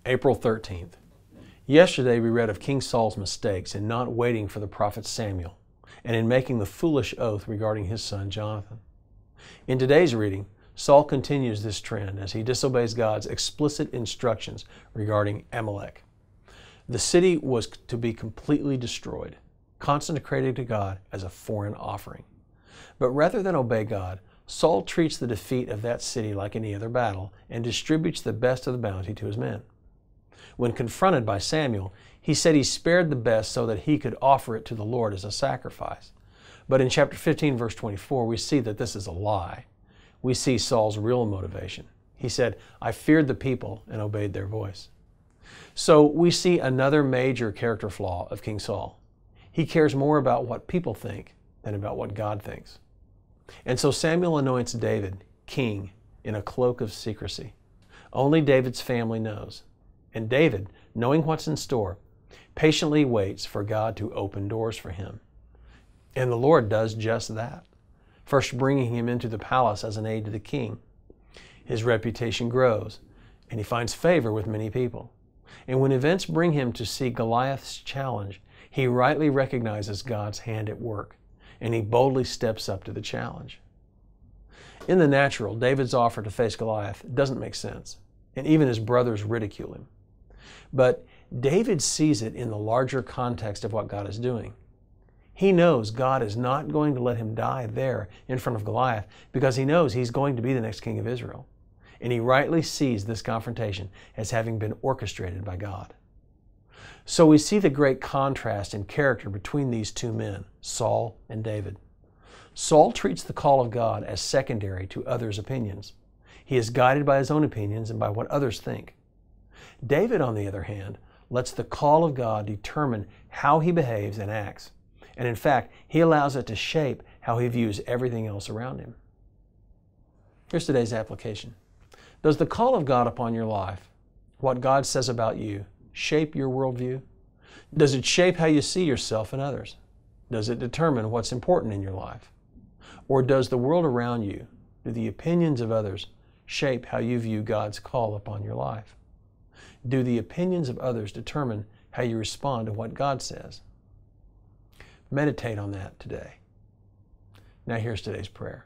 April 13th. Yesterday we read of King Saul's mistakes in not waiting for the prophet Samuel and in making the foolish oath regarding his son Jonathan. In today's reading, Saul continues this trend as he disobeys God's explicit instructions regarding Amalek. The city was to be completely destroyed, consecrated to God as a foreign offering. But rather than obey God, Saul treats the defeat of that city like any other battle and distributes the best of the bounty to his men. When confronted by Samuel, he said he spared the best so that he could offer it to the Lord as a sacrifice. But in chapter 15, verse 24, we see that this is a lie. We see Saul's real motivation. He said, "I feared the people and obeyed their voice." So we see another major character flaw of King Saul. He cares more about what people think than about what God thinks. And so Samuel anoints David king in a cloak of secrecy. Only David's family knows. And David, knowing what's in store, patiently waits for God to open doors for him. And the Lord does just that, first bringing him into the palace as an aide to the king. His reputation grows, and he finds favor with many people. And when events bring him to see Goliath's challenge, he rightly recognizes God's hand at work, and he boldly steps up to the challenge. In the natural, David's offer to face Goliath doesn't make sense, and even his brothers ridicule him. But David sees it in the larger context of what God is doing. He knows God is not going to let him die there in front of Goliath because he knows he's going to be the next king of Israel. And he rightly sees this confrontation as having been orchestrated by God. So we see the great contrast in character between these two men, Saul and David. Saul treats the call of God as secondary to others' opinions. He is guided by his own opinions and by what others think. David, on the other hand, lets the call of God determine how he behaves and acts. And in fact, he allows it to shape how he views everything else around him. Here's today's application. Does the call of God upon your life, what God says about you, shape your worldview? Does it shape how you see yourself and others? Does it determine what's important in your life? Or does the world around you, do the opinions of others, shape how you view God's call upon your life? Do the opinions of others determine how you respond to what God says? Meditate on that today. Now here's today's prayer.